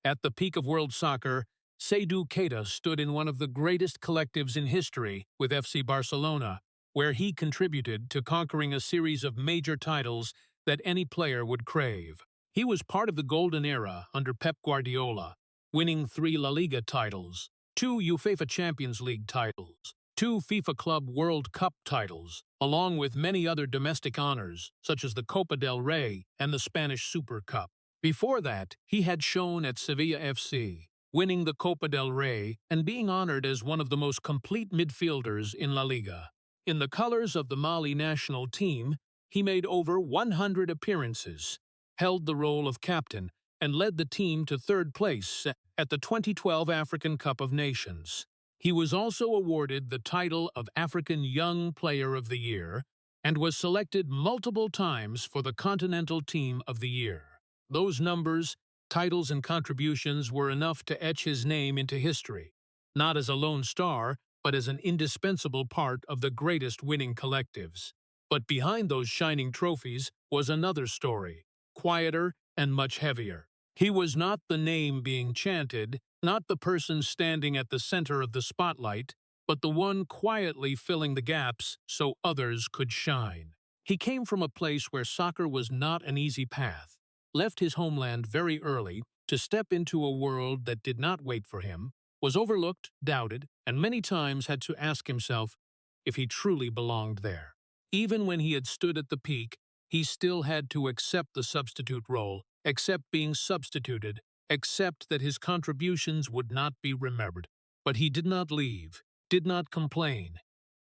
At the peak of world soccer, Seydou Keita stood in one of the greatest collectives in history with FC Barcelona, where he contributed to conquering a series of major titles that any player would crave. He was part of the golden era under Pep Guardiola, winning 3 La Liga titles, 2 UEFA Champions League titles, 2 FIFA Club World Cup titles, along with many other domestic honors, such as the Copa del Rey and the Spanish Super Cup. Before that, he had shown at Sevilla FC, winning the Copa del Rey and being honored as one of the most complete midfielders in La Liga. In the colors of the Mali national team, he made over 100 appearances, held the role of captain, and led the team to 3rd place at the 2012 African Cup of Nations. He was also awarded the title of African Young Player of the Year and was selected multiple times for the Continental Team of the Year. Those numbers, titles, and contributions were enough to etch his name into history, not as a lone star, but as an indispensable part of the greatest winning collectives. But behind those shining trophies was another story, quieter and much heavier. He was not the name being chanted, not the person standing at the center of the spotlight, but the one quietly filling the gaps so others could shine. He came from a place where soccer was not an easy path, left his homeland very early to step into a world that did not wait for him, was overlooked, doubted, and many times had to ask himself if he truly belonged there. Even when he had stood at the peak, he still had to accept the substitute role, accept being substituted, accept that his contributions would not be remembered. But he did not leave, did not complain,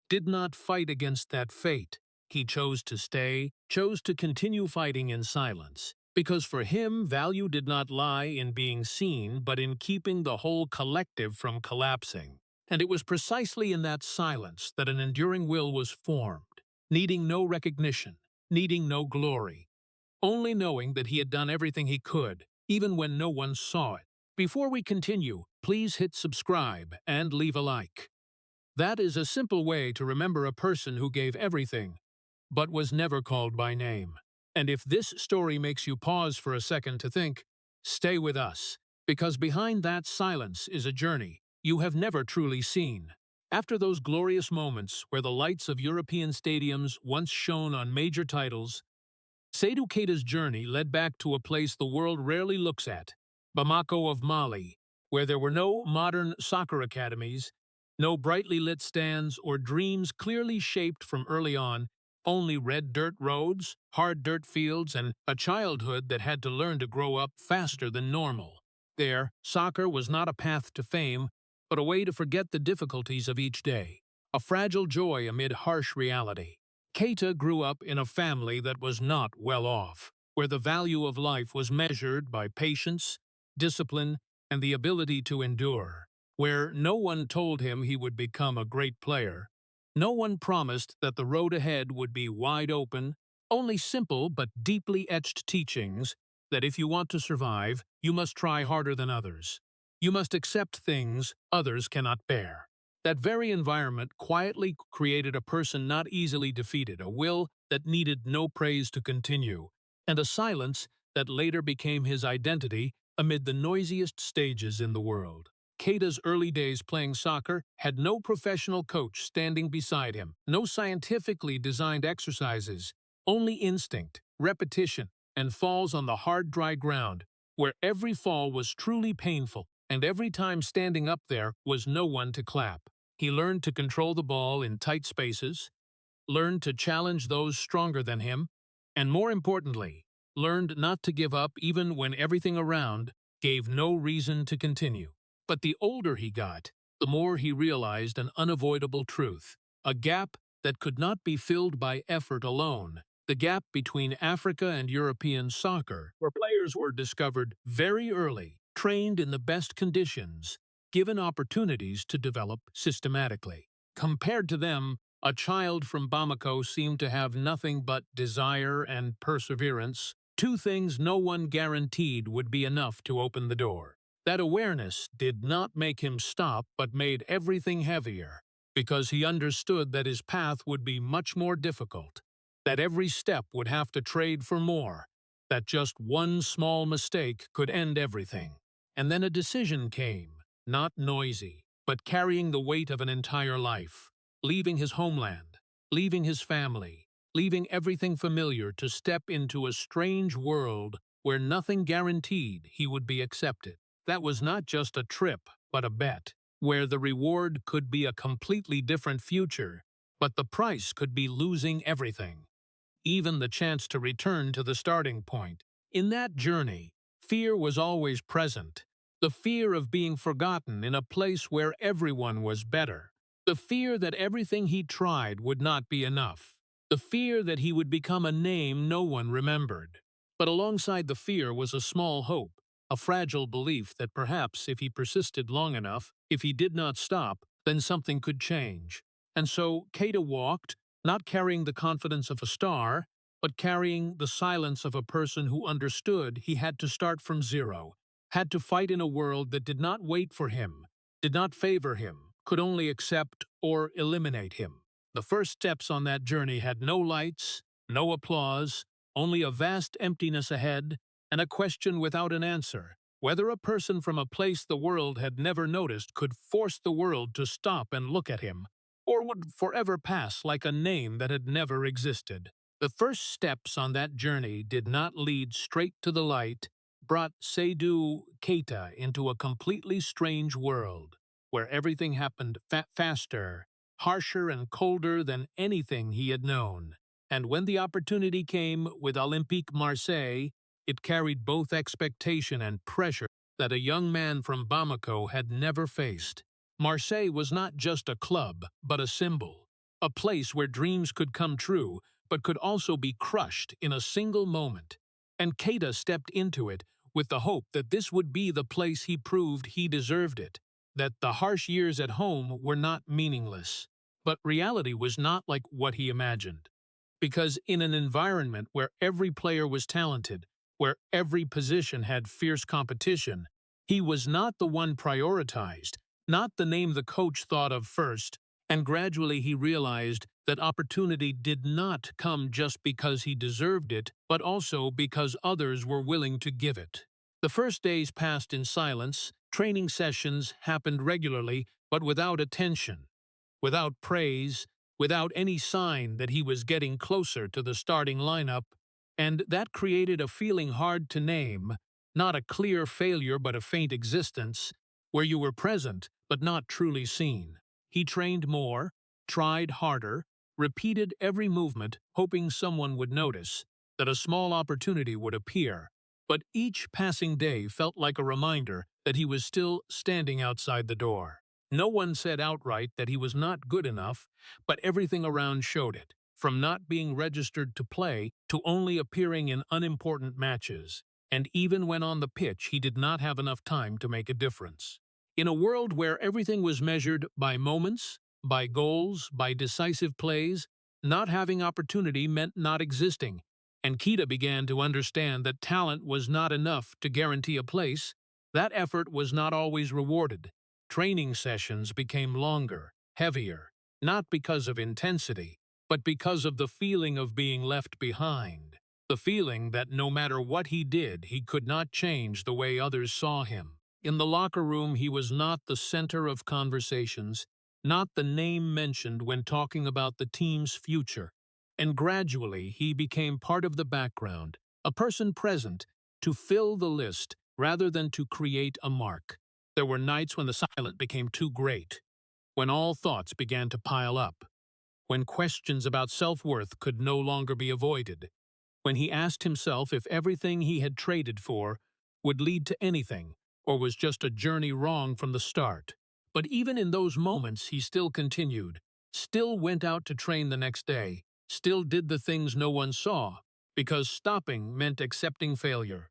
did not fight against that fate. He chose to stay, chose to continue fighting in silence. Because for him, value did not lie in being seen, but in keeping the whole collective from collapsing. And it was precisely in that silence that an enduring will was formed, needing no recognition, needing no glory, only knowing that he had done everything he could, even when no one saw it. Before we continue, please hit subscribe and leave a like. That is a simple way to remember a person who gave everything, but was never called by name. And if this story makes you pause for a second to think, stay with us, because behind that silence is a journey you have never truly seen. After those glorious moments where the lights of European stadiums once shone on major titles, Seydou Keita's journey led back to a place the world rarely looks at, Bamako of Mali, where there were no modern soccer academies, no brightly lit stands or dreams clearly shaped from early on, only red dirt roads, hard dirt fields, and a childhood that had to learn to grow up faster than normal. There, soccer was not a path to fame, but a way to forget the difficulties of each day, a fragile joy amid harsh reality. Keita grew up in a family that was not well off, where the value of life was measured by patience, discipline, and the ability to endure, where no one told him he would become a great player. No one promised that the road ahead would be wide open, only simple but deeply etched teachings that if you want to survive, you must try harder than others. You must accept things others cannot bear. That very environment quietly created a person not easily defeated, a will that needed no praise to continue, and a silence that later became his identity amid the noisiest stages in the world. Keita's early days playing soccer had no professional coach standing beside him, no scientifically designed exercises, only instinct, repetition, and falls on the hard, dry ground, where every fall was truly painful, and every time standing up there was no one to clap. He learned to control the ball in tight spaces, learned to challenge those stronger than him, and more importantly, learned not to give up even when everything around gave no reason to continue. But the older he got, the more he realized an unavoidable truth, a gap that could not be filled by effort alone, the gap between Africa and European soccer, where players were discovered very early, trained in the best conditions, given opportunities to develop systematically. Compared to them, a child from Bamako seemed to have nothing but desire and perseverance, 2 things no one guaranteed would be enough to open the door. That awareness did not make him stop but made everything heavier, because he understood that his path would be much more difficult, that every step would have to trade for more, that just one small mistake could end everything. And then a decision came, not noisy, but carrying the weight of an entire life, leaving his homeland, leaving his family, leaving everything familiar to step into a strange world where nothing guaranteed he would be accepted. That was not just a trip, but a bet, where the reward could be a completely different future, but the price could be losing everything, even the chance to return to the starting point. In that journey, fear was always present. The fear of being forgotten in a place where everyone was better. The fear that everything he tried would not be enough. The fear that he would become a name no one remembered. But alongside the fear was a small hope, a fragile belief that perhaps if he persisted long enough, if he did not stop, then something could change. And so Keita walked, not carrying the confidence of a star, but carrying the silence of a person who understood he had to start from zero, had to fight in a world that did not wait for him, did not favor him, could only accept or eliminate him. The first steps on that journey had no lights, no applause, only a vast emptiness ahead, and a question without an answer, whether a person from a place the world had never noticed could force the world to stop and look at him, or would forever pass like a name that had never existed. The first steps on that journey did not lead straight to the light, brought Seydou Keita into a completely strange world, where everything happened faster, harsher and colder than anything he had known. And when the opportunity came with Olympique Marseille, it carried both expectation and pressure that a young man from Bamako had never faced. Marseille was not just a club, but a symbol, a place where dreams could come true, but could also be crushed in a single moment. And Keita stepped into it with the hope that this would be the place he proved he deserved it, that the harsh years at home were not meaningless. But reality was not like what he imagined. Because in an environment where every player was talented, where every position had fierce competition, he was not the one prioritized, not the name the coach thought of first, and gradually he realized that opportunity did not come just because he deserved it, but also because others were willing to give it. The first days passed in silence, training sessions happened regularly, but without attention, without praise, without any sign that he was getting closer to the starting lineup, and that created a feeling hard to name, not a clear failure but a faint existence, where you were present but not truly seen. He trained more, tried harder, repeated every movement, hoping someone would notice, that a small opportunity would appear, but each passing day felt like a reminder that he was still standing outside the door. No one said outright that he was not good enough, but everything around showed it, from not being registered to play to only appearing in unimportant matches. And even when on the pitch, he did not have enough time to make a difference. In a world where everything was measured by moments, by goals, by decisive plays, not having opportunity meant not existing, and Keita began to understand that talent was not enough to guarantee a place. That effort was not always rewarded. Training sessions became longer, heavier, not because of intensity, but because of the feeling of being left behind. The feeling that no matter what he did, he could not change the way others saw him. In the locker room, he was not the center of conversations, not the name mentioned when talking about the team's future. And gradually, he became part of the background, a person present to fill the list rather than to create a mark. There were nights when the silence became too great, when all thoughts began to pile up, when questions about self-worth could no longer be avoided, when he asked himself if everything he had traded for would lead to anything, or was just a journey wrong from the start. But even in those moments, he still continued, still went out to train the next day, still did the things no one saw, because stopping meant accepting failure.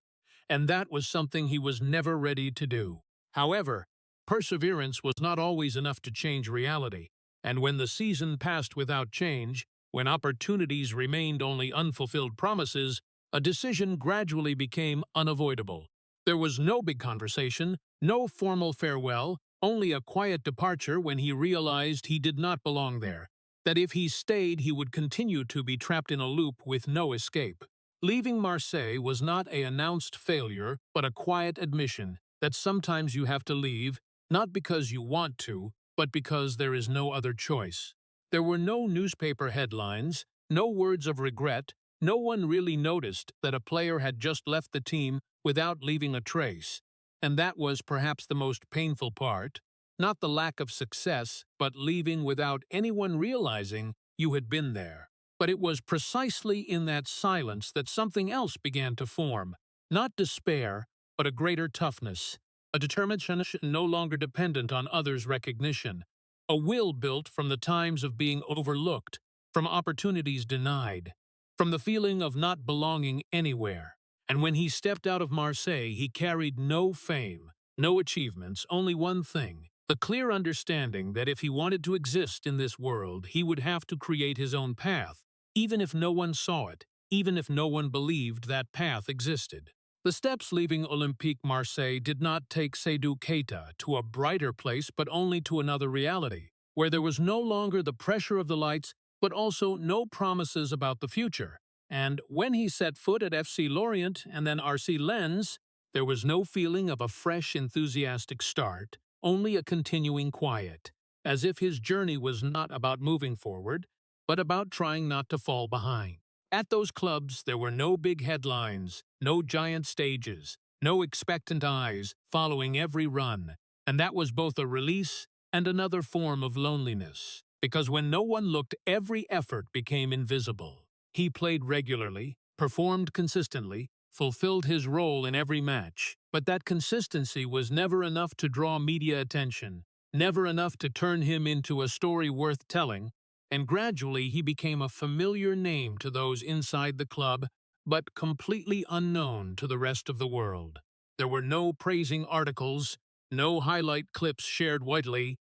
And that was something he was never ready to do. However, perseverance was not always enough to change reality, and when the season passed without change, when opportunities remained only unfulfilled promises, a decision gradually became unavoidable. There was no big conversation, no formal farewell, only a quiet departure when he realized he did not belong there, that if he stayed he would continue to be trapped in a loop with no escape. Leaving Marseille was not an announced failure, but a quiet admission. that sometimes you have to leave, not because you want to, but because there is no other choice. There were no newspaper headlines, no words of regret, no one really noticed that a player had just left the team without leaving a trace. And that was perhaps the most painful part, not the lack of success, but leaving without anyone realizing you had been there. But it was precisely in that silence that something else began to form, not despair, but a greater toughness, a determination no longer dependent on others' recognition, a will built from the times of being overlooked, from opportunities denied, from the feeling of not belonging anywhere. And when he stepped out of Marseille, he carried no fame, no achievements, only one thing: the clear understanding that if he wanted to exist in this world, he would have to create his own path, even if no one saw it, even if no one believed that path existed. The steps leaving Olympique Marseille did not take Seydou Keita to a brighter place but only to another reality, where there was no longer the pressure of the lights but also no promises about the future. And when he set foot at FC Lorient and then RC Lens, there was no feeling of a fresh, enthusiastic start, only a continuing quiet, as if his journey was not about moving forward, but about trying not to fall behind. At those clubs, there were no big headlines, no giant stages, no expectant eyes following every run, and that was both a release and another form of loneliness, because when no one looked, every effort became invisible. He played regularly, performed consistently, fulfilled his role in every match, but that consistency was never enough to draw media attention, never enough to turn him into a story worth telling, and gradually he became a familiar name to those inside the club, but completely unknown to the rest of the world. There were no praising articles, no highlight clips shared widely,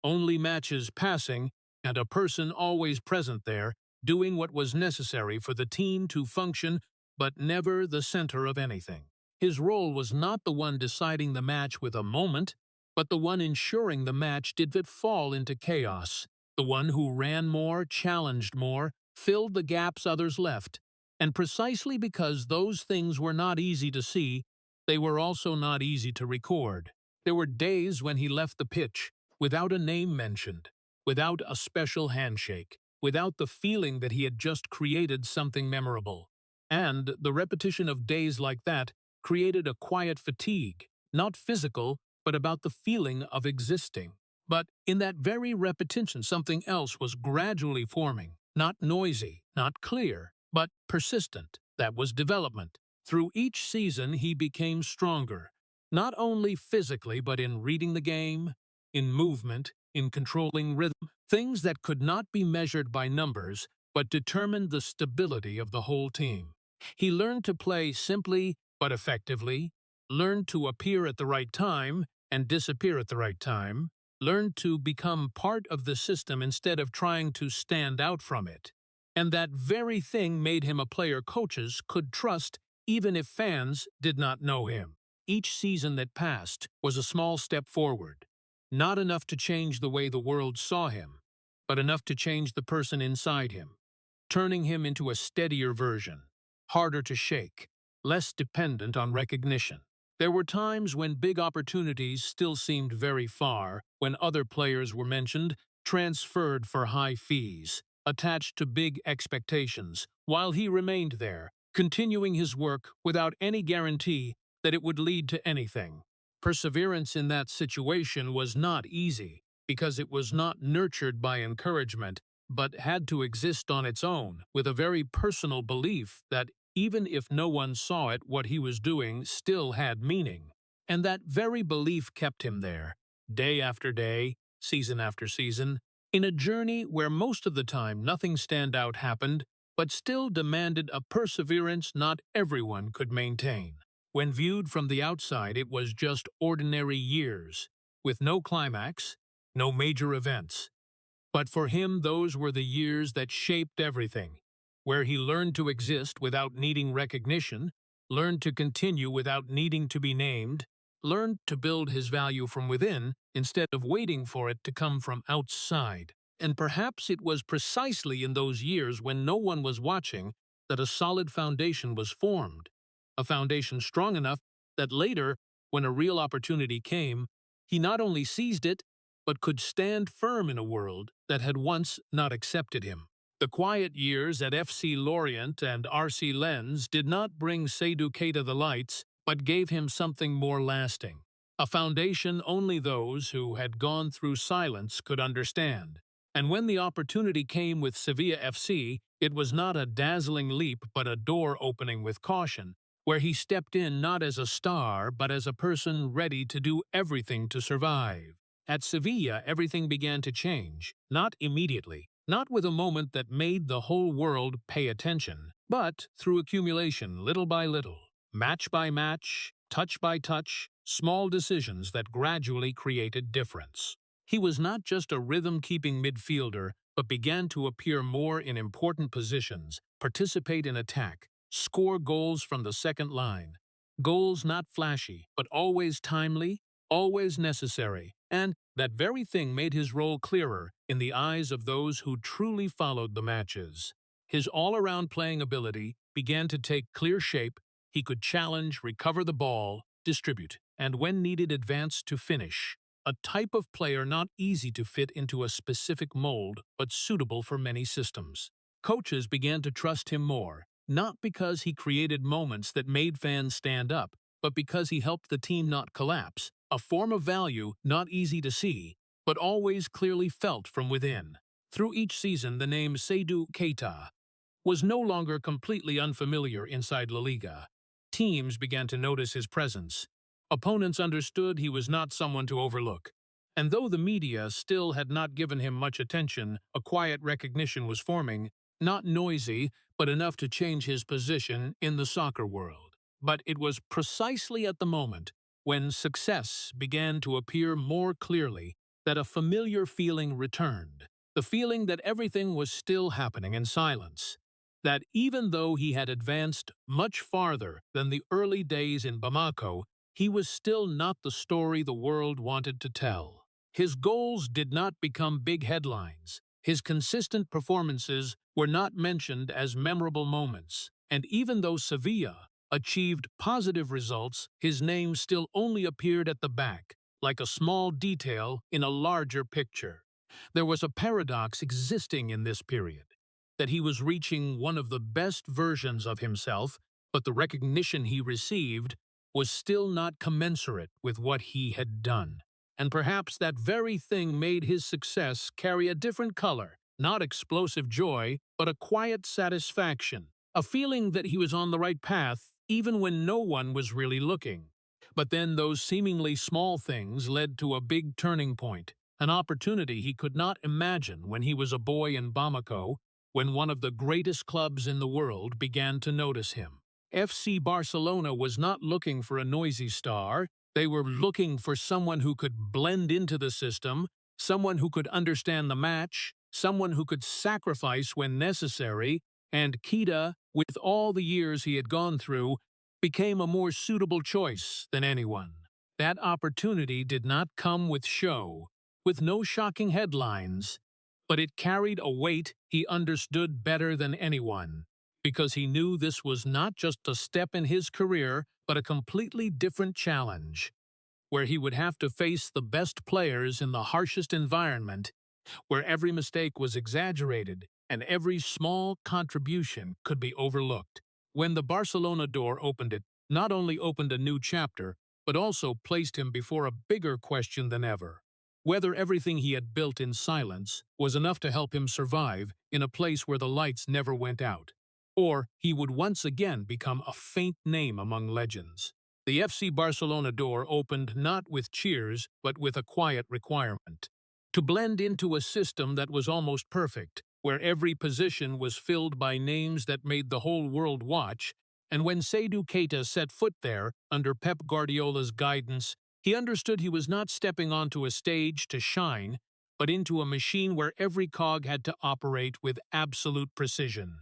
only matches passing, and a person always present there, doing what was necessary for the team to function, but never the center of anything. His role was not the one deciding the match with a moment, but the one ensuring the match did not fall into chaos, the one who ran more, challenged more, filled the gaps others left. And precisely because those things were not easy to see, they were also not easy to record. There were days when he left the pitch, without a name mentioned, without a special handshake, without the feeling that he had just created something memorable. And the repetition of days like that created a quiet fatigue, not physical, but about the feeling of existing. But in that very repetition, something else was gradually forming, not noisy, not clear, but persistent. That was development. Through each season, he became stronger, not only physically, but in reading the game, in movement, in controlling rhythm, things that could not be measured by numbers, but determined the stability of the whole team. He learned to play simply but effectively, learned to appear at the right time and disappear at the right time, learned to become part of the system instead of trying to stand out from it. And that very thing made him a player coaches could trust even if fans did not know him. Each season that passed was a small step forward. Not enough to change the way the world saw him, but enough to change the person inside him, turning him into a steadier version, harder to shake, less dependent on recognition. There were times when big opportunities still seemed very far, when other players were mentioned, transferred for high fees, attached to big expectations, while he remained there, continuing his work without any guarantee that it would lead to anything. Perseverance in that situation was not easy, because it was not nurtured by encouragement, but had to exist on its own, with a very personal belief that even if no one saw it, what he was doing still had meaning. And that very belief kept him there, day after day, season after season, in a journey where most of the time nothing standout happened, but still demanded a perseverance not everyone could maintain. When viewed from the outside, it was just ordinary years, with no climax, no major events. But for him, those were the years that shaped everything, where he learned to exist without needing recognition, learned to continue without needing to be named, learned to build his value from within instead of waiting for it to come from outside. And perhaps it was precisely in those years when no one was watching that a solid foundation was formed, a foundation strong enough that later when a real opportunity came, he not only seized it, but could stand firm in a world that had once not accepted him. The quiet years at FC Lorient and RC Lens did not bring Seydou Keita the lights, but gave him something more lasting. A foundation only those who had gone through silence could understand. And when the opportunity came with Sevilla FC, it was not a dazzling leap but a door opening with caution, where he stepped in not as a star but as a person ready to do everything to survive. At Sevilla, everything began to change, not immediately, not with a moment that made the whole world pay attention, but through accumulation, little by little, match by match, touch by touch, small decisions that gradually created difference. He was not just a rhythm-keeping midfielder, but began to appear more in important positions, participate in attack, score goals from the second line. Goals not flashy, but always timely, always necessary, and that very thing made his role clearer in the eyes of those who truly followed the matches. His all-around playing ability began to take clear shape. He could challenge, recover the ball, distribute, and when needed advance to finish. A type of player not easy to fit into a specific mold, but suitable for many systems. Coaches began to trust him more, not because he created moments that made fans stand up, but because he helped the team not collapse, a form of value not easy to see, but always clearly felt from within. Through each season, the name Seydou Keita was no longer completely unfamiliar inside La Liga. Teams began to notice his presence. Opponents understood he was not someone to overlook. And though the media still had not given him much attention, a quiet recognition was forming, not noisy, but enough to change his position in the soccer world. But it was precisely at the moment when success began to appear more clearly that a familiar feeling returned. The feeling that everything was still happening in silence. That even though he had advanced much farther than the early days in Bamako, he was still not the story the world wanted to tell. His goals did not become big headlines. His consistent performances were not mentioned as memorable moments. And even though Sevilla achieved positive results, his name still only appeared at the back, like a small detail in a larger picture. There was a paradox existing in this period, that he was reaching one of the best versions of himself, but the recognition he received was still not commensurate with what he had done. And perhaps that very thing made his success carry a different color, not explosive joy, but a quiet satisfaction, a feeling that he was on the right path even when no one was really looking. But then those seemingly small things led to a big turning point, an opportunity he could not imagine when he was a boy in Bamako, when one of the greatest clubs in the world began to notice him. FC Barcelona was not looking for a noisy star. They were looking for someone who could blend into the system, someone who could understand the match, someone who could sacrifice when necessary, and Keita, with all the years he had gone through, became a more suitable choice than anyone. That opportunity did not come with show, with no shocking headlines, but it carried a weight he understood better than anyone, because he knew this was not just a step in his career, but a completely different challenge, where he would have to face the best players in the harshest environment, where every mistake was exaggerated and every small contribution could be overlooked. When the Barcelona door opened, it not only opened a new chapter, but also placed him before a bigger question than ever. Whether everything he had built in silence was enough to help him survive in a place where the lights never went out, or he would once again become a faint name among legends. The FC Barcelona door opened not with cheers, but with a quiet requirement: to blend into a system that was almost perfect, where every position was filled by names that made the whole world watch. And when Seydou Keita set foot there, under Pep Guardiola's guidance, he understood he was not stepping onto a stage to shine, but into a machine where every cog had to operate with absolute precision.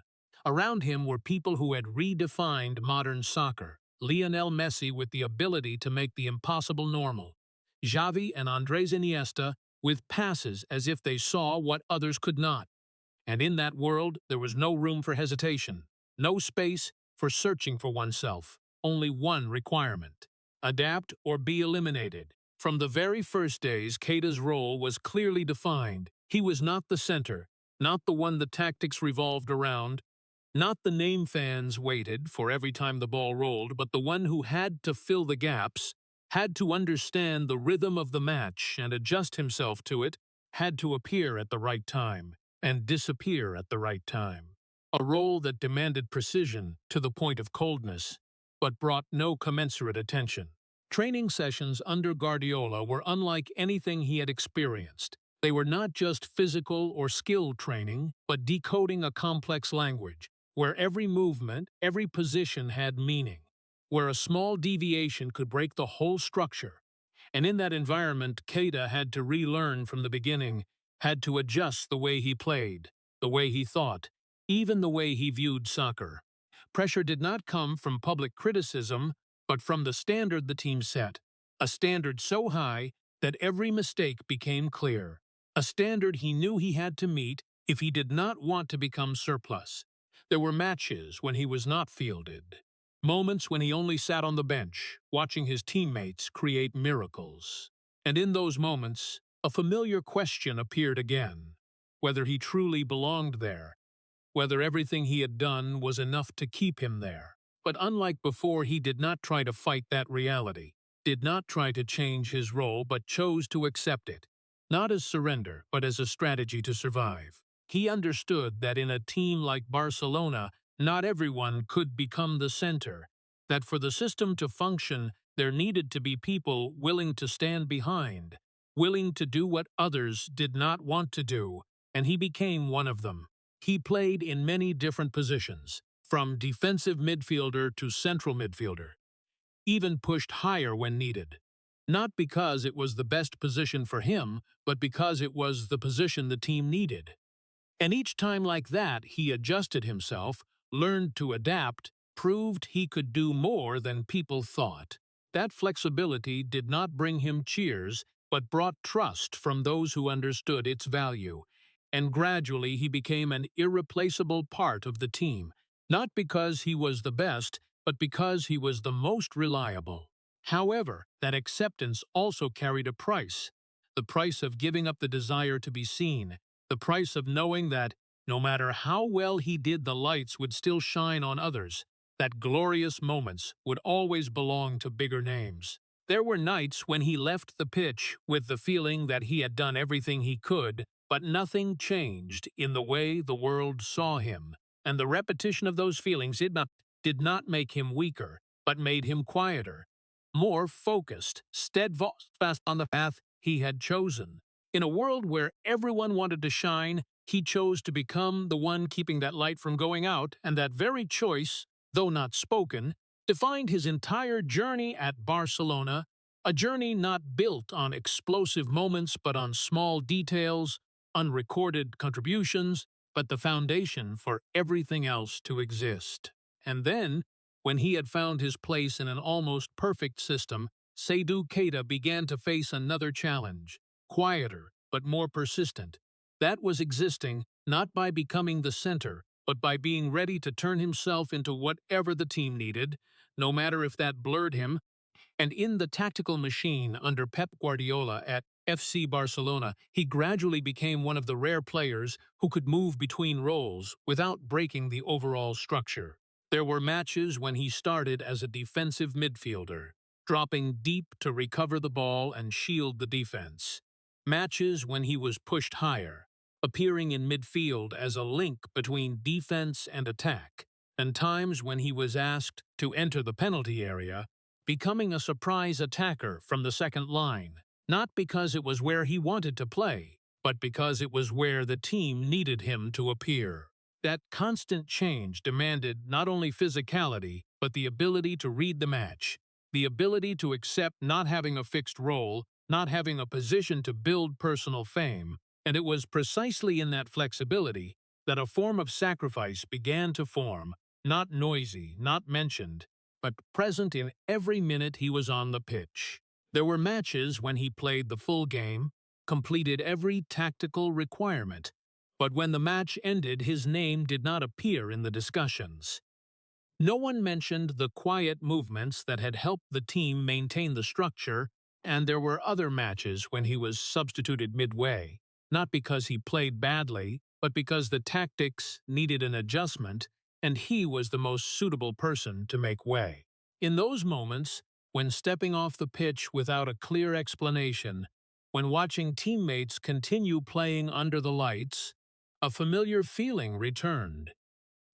Around him were people who had redefined modern soccer: Lionel Messi with the ability to make the impossible normal, Xavi and Andres Iniesta with passes as if they saw what others could not. And in that world, there was no room for hesitation, no space for searching for oneself, only one requirement: adapt, or be eliminated. From the very first days, Keita's role was clearly defined. He was not the center, not the one the tactics revolved around, not the name fans waited for every time the ball rolled, but the one who had to fill the gaps, had to understand the rhythm of the match and adjust himself to it, had to appear at the right time and disappear at the right time. A role that demanded precision to the point of coldness, but brought no commensurate attention. Training sessions under Guardiola were unlike anything he had experienced. They were not just physical or skill training, but decoding a complex language, where every movement, every position had meaning, where a small deviation could break the whole structure. And in that environment, Keita had to relearn from the beginning, had to adjust the way he played, the way he thought, even the way he viewed soccer. Pressure did not come from public criticism, but from the standard the team set, a standard so high that every mistake became clear, a standard he knew he had to meet if he did not want to become surplus. There were matches when he was not fielded, moments when he only sat on the bench, watching his teammates create miracles. And in those moments, a familiar question appeared again, whether he truly belonged there, whether everything he had done was enough to keep him there. But unlike before, he did not try to fight that reality, did not try to change his role, but chose to accept it, not as surrender, but as a strategy to survive. He understood that in a team like Barcelona, not everyone could become the center, that for the system to function, there needed to be people willing to stand behind, willing to do what others did not want to do, and he became one of them. He played in many different positions, from defensive midfielder to central midfielder, even pushed higher when needed. Not because it was the best position for him, but because it was the position the team needed. And each time like that, he adjusted himself, learned to adapt, proved he could do more than people thought. That flexibility did not bring him cheers, but brought trust from those who understood its value. And gradually he became an irreplaceable part of the team, not because he was the best, but because he was the most reliable. However, that acceptance also carried a price, the price of giving up the desire to be seen, the price of knowing that, no matter how well he did, the lights would still shine on others, that glorious moments would always belong to bigger names. There were nights when he left the pitch with the feeling that he had done everything he could, but nothing changed in the way the world saw him, and the repetition of those feelings did not make him weaker, but made him quieter, more focused, steadfast on the path he had chosen. In a world where everyone wanted to shine, he chose to become the one keeping that light from going out, and that very choice, though not spoken, defined his entire journey at Barcelona, a journey not built on explosive moments but on small details, unrecorded contributions, but the foundation for everything else to exist. And then, when he had found his place in an almost perfect system, Seydou Keita began to face another challenge, quieter but more persistent. That was existing not by becoming the center, but by being ready to turn himself into whatever the team needed, no matter if that blurred him. And in the tactical machine under Pep Guardiola at FC Barcelona, he gradually became one of the rare players who could move between roles without breaking the overall structure. There were matches when he started as a defensive midfielder, dropping deep to recover the ball and shield the defense. Matches when he was pushed higher, appearing in midfield as a link between defense and attack, and times when he was asked to enter the penalty area, becoming a surprise attacker from the second line, not because it was where he wanted to play, but because it was where the team needed him to appear. That constant change demanded not only physicality, but the ability to read the match, the ability to accept not having a fixed role, not having a position to build personal fame, and it was precisely in that flexibility that a form of sacrifice began to form, not noisy, not mentioned, but present in every minute he was on the pitch. There were matches when he played the full game, completed every tactical requirement, but when the match ended, his name did not appear in the discussions. No one mentioned the quiet movements that had helped the team maintain the structure, and there were other matches when he was substituted midway, not because he played badly, but because the tactics needed an adjustment, and he was the most suitable person to make way. In those moments, when stepping off the pitch without a clear explanation, when watching teammates continue playing under the lights, a familiar feeling returned.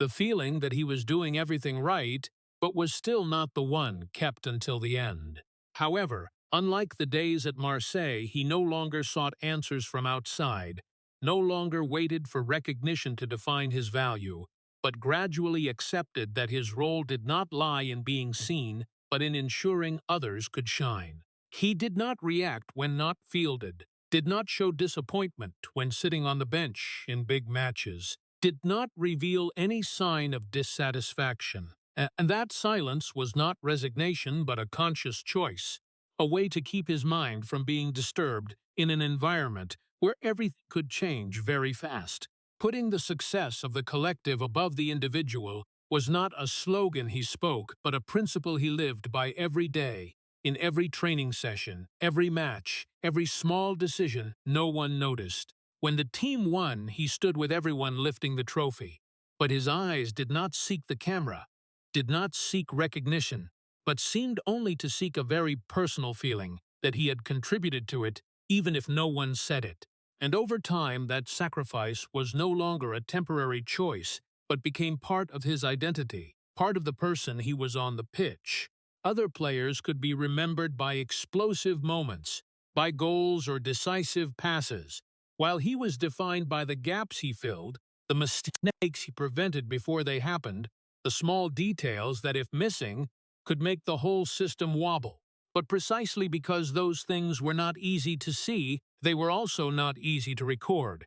The feeling that he was doing everything right, but was still not the one kept until the end. However, unlike the days at Marseille, he no longer sought answers from outside, no longer waited for recognition to define his value, but gradually accepted that his role did not lie in being seen, but in ensuring others could shine. He did not react when not fielded, did not show disappointment when sitting on the bench in big matches, did not reveal any sign of dissatisfaction. And that silence was not resignation but a conscious choice, a way to keep his mind from being disturbed in an environment where everything could change very fast. Putting the success of the collective above the individual was not a slogan he spoke, but a principle he lived by every day. In every training session, every match, every small decision, no one noticed. When the team won, he stood with everyone lifting the trophy. But his eyes did not seek the camera, did not seek recognition, but seemed only to seek a very personal feeling that he had contributed to it, even if no one said it. And over time, that sacrifice was no longer a temporary choice, but became part of his identity, part of the person he was on the pitch. Other players could be remembered by explosive moments, by goals or decisive passes, while he was defined by the gaps he filled, the mistakes he prevented before they happened, the small details that, if missing, could make the whole system wobble. But precisely because those things were not easy to see, they were also not easy to record.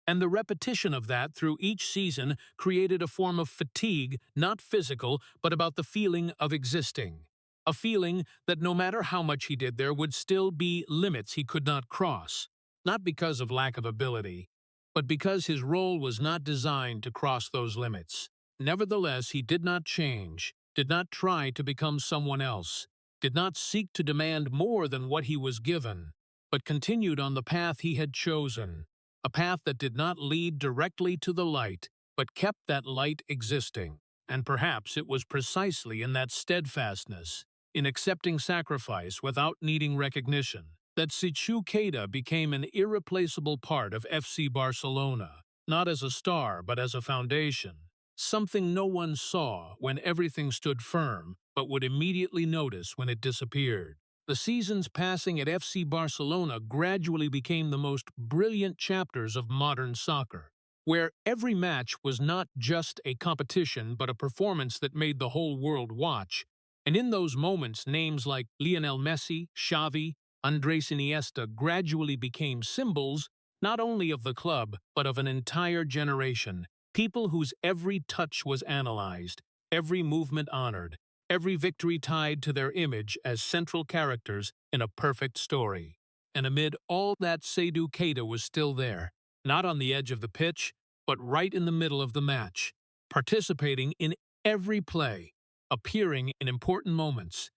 And the repetition of that through each season created a form of fatigue, not physical, but about the feeling of existing. A feeling that no matter how much he did, there would still be limits he could not cross. Not because of lack of ability, but because his role was not designed to cross those limits. Nevertheless, he did not change, did not try to become someone else, did not seek to demand more than what he was given, but continued on the path he had chosen, a path that did not lead directly to the light, but kept that light existing. And perhaps it was precisely in that steadfastness, in accepting sacrifice without needing recognition, that Seydou Keita became an irreplaceable part of FC Barcelona, not as a star but as a foundation, something no one saw when everything stood firm but would immediately notice when it disappeared. The seasons passing at FC Barcelona gradually became the most brilliant chapters of modern soccer, where every match was not just a competition but a performance that made the whole world watch. And in those moments, names like Lionel Messi, Xavi, Andres Iniesta gradually became symbols not only of the club but of an entire generation, people whose every touch was analyzed, every movement honored, every victory tied to their image as central characters in a perfect story. And amid all that, Seydou Keita was still there, not on the edge of the pitch, but right in the middle of the match, participating in every play, appearing in important moments,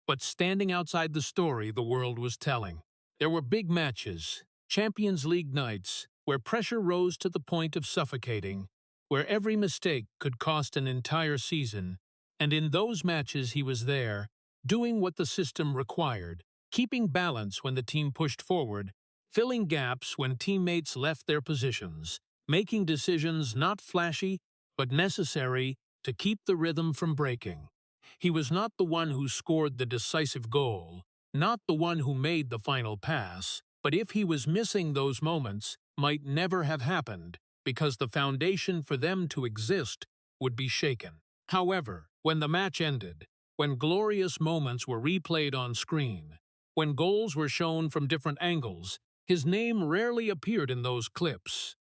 but standing outside the story the world was telling. There were big matches, Champions League nights, where pressure rose to the point of suffocating, where every mistake could cost an entire season, and in those matches he was there, doing what the system required, keeping balance when the team pushed forward, filling gaps when teammates left their positions, making decisions not flashy but necessary to keep the rhythm from breaking. He was not the one who scored the decisive goal, not the one who made the final pass, but if he was missing, those moments might never have happened because the foundation for them to exist would be shaken. However, when the match ended, when glorious moments were replayed on screen, when goals were shown from different angles, his name rarely appeared in those clips,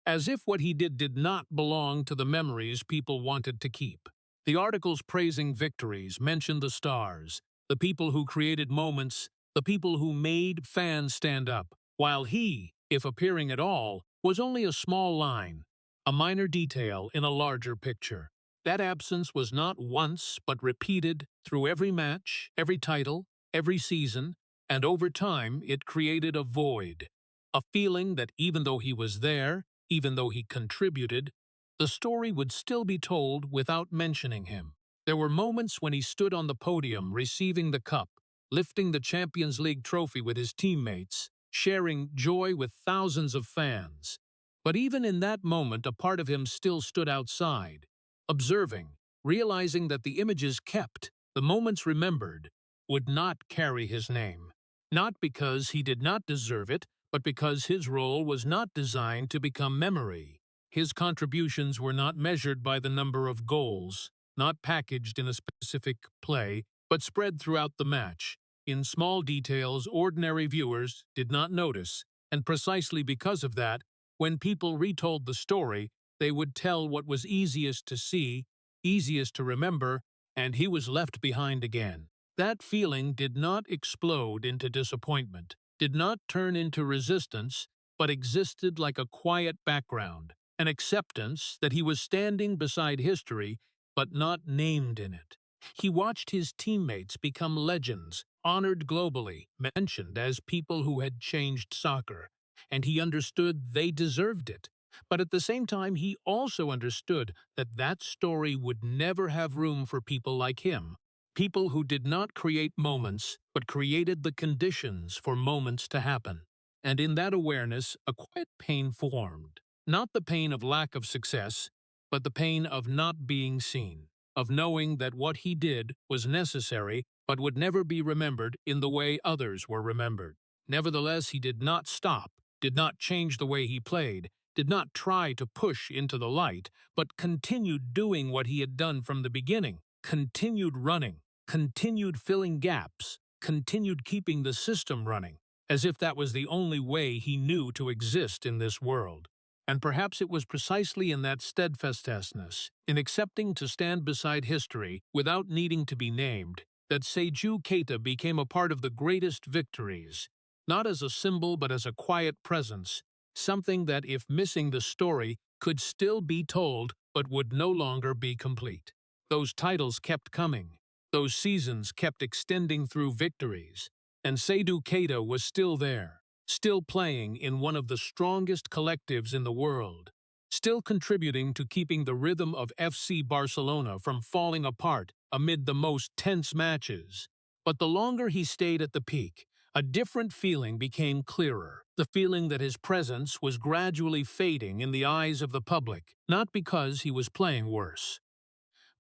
as if what he did not belong to the memories people wanted to keep. The articles praising victories mentioned the stars, the people who created moments, the people who made fans stand up, while he, if appearing at all, was only a small line, a minor detail in a larger picture. That absence was not once, but repeated through every match, every title, every season, and over time it created a void, a feeling that even though he was there, even though he contributed, the story would still be told without mentioning him. There were moments when he stood on the podium receiving the cup, lifting the Champions League trophy with his teammates, sharing joy with thousands of fans. But even in that moment, a part of him still stood outside, observing, realizing that the images kept, the moments remembered, would not carry his name. Not because he did not deserve it, but because his role was not designed to become memory. His contributions were not measured by the number of goals, not packaged in a specific play, but spread throughout the match, in small details ordinary viewers did not notice, and precisely because of that, when people retold the story, they would tell what was easiest to see, easiest to remember, and he was left behind again. That feeling did not explode into disappointment, did not turn into resistance, but existed like a quiet background, an acceptance that he was standing beside history, but not named in it. He watched his teammates become legends, honored globally, mentioned as people who had changed soccer, and he understood they deserved it. But at the same time, he also understood that that story would never have room for people like him. People who did not create moments, but created the conditions for moments to happen. And in that awareness, a quiet pain formed. Not the pain of lack of success, but the pain of not being seen, of knowing that what he did was necessary, but would never be remembered in the way others were remembered. Nevertheless, he did not stop, did not change the way he played, did not try to push into the light, but continued doing what he had done from the beginning, continued running, continued filling gaps, continued keeping the system running, as if that was the only way he knew to exist in this world. And perhaps it was precisely in that steadfastness, in accepting to stand beside history without needing to be named, that Seydou Keita became a part of the greatest victories, not as a symbol but as a quiet presence, something that, if missing the story, could still be told but would no longer be complete. Those titles kept coming. Those seasons kept extending through victories. And Seydou Keita was still there, still playing in one of the strongest collectives in the world, still contributing to keeping the rhythm of FC Barcelona from falling apart amid the most tense matches. But the longer he stayed at the peak, a different feeling became clearer, the feeling that his presence was gradually fading in the eyes of the public, not because he was playing worse,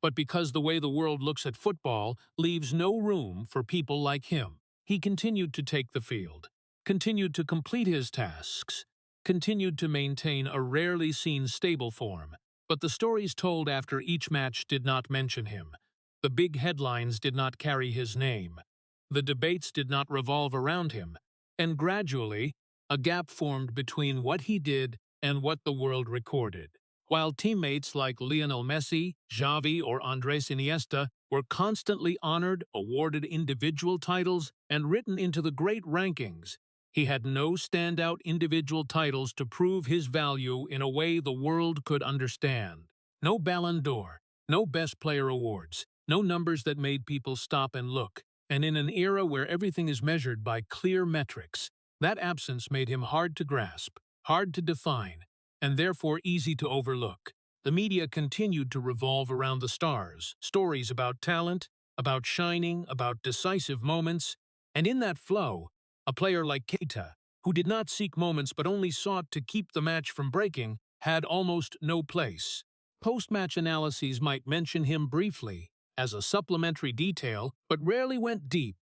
but because the way the world looks at football leaves no room for people like him. He continued to take the field, continued to complete his tasks, continued to maintain a rarely seen stable form, but the stories told after each match did not mention him. The big headlines did not carry his name. The debates did not revolve around him, and gradually, a gap formed between what he did and what the world recorded. While teammates like Lionel Messi, Xavi, or Andres Iniesta were constantly honored, awarded individual titles, and written into the great rankings, he had no standout individual titles to prove his value in a way the world could understand. No Ballon d'Or, no Best Player awards, no numbers that made people stop and look. And in an era where everything is measured by clear metrics, that absence made him hard to grasp, hard to define, and therefore easy to overlook. The media continued to revolve around the stars, stories about talent, about shining, about decisive moments, and in that flow, a player like Keita, who did not seek moments but only sought to keep the match from breaking, had almost no place. Post-match analyses might mention him briefly, as a supplementary detail, but rarely went deep,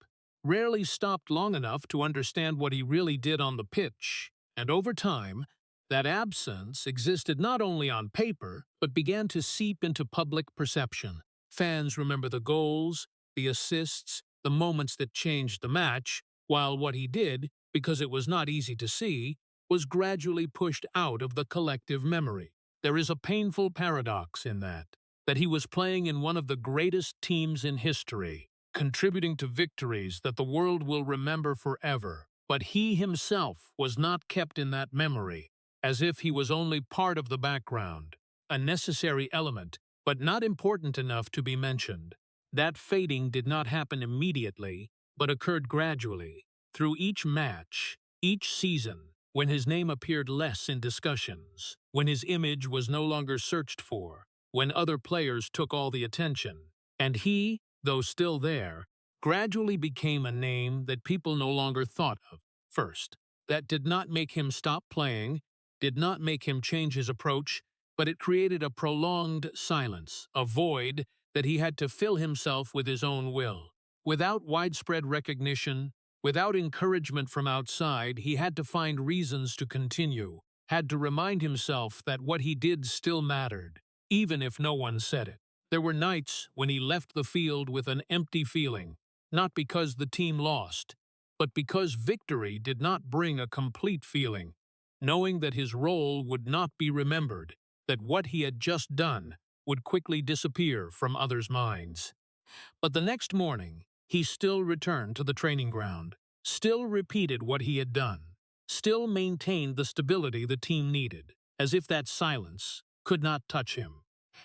rarely stopped long enough to understand what he really did on the pitch. And over time, that absence existed not only on paper, but began to seep into public perception. Fans remember the goals, the assists, the moments that changed the match, while what he did, because it was not easy to see, was gradually pushed out of the collective memory. There is a painful paradox in that he was playing in one of the greatest teams in history, contributing to victories that the world will remember forever. But he himself was not kept in that memory, as if he was only part of the background, a necessary element, but not important enough to be mentioned. That fading did not happen immediately, but occurred gradually, through each match, each season, when his name appeared less in discussions, when his image was no longer searched for, when other players took all the attention. And he, though still there, gradually became a name that people no longer thought of first. That did not make him stop playing, did not make him change his approach, but it created a prolonged silence, a void that he had to fill himself with his own will. Without widespread recognition, without encouragement from outside, he had to find reasons to continue, had to remind himself that what he did still mattered, even if no one said it. There were nights when he left the field with an empty feeling, not because the team lost, but because victory did not bring a complete feeling, knowing that his role would not be remembered, that what he had just done would quickly disappear from others' minds. But the next morning, he still returned to the training ground, still repeated what he had done, still maintained the stability the team needed, as if that silence could not touch him.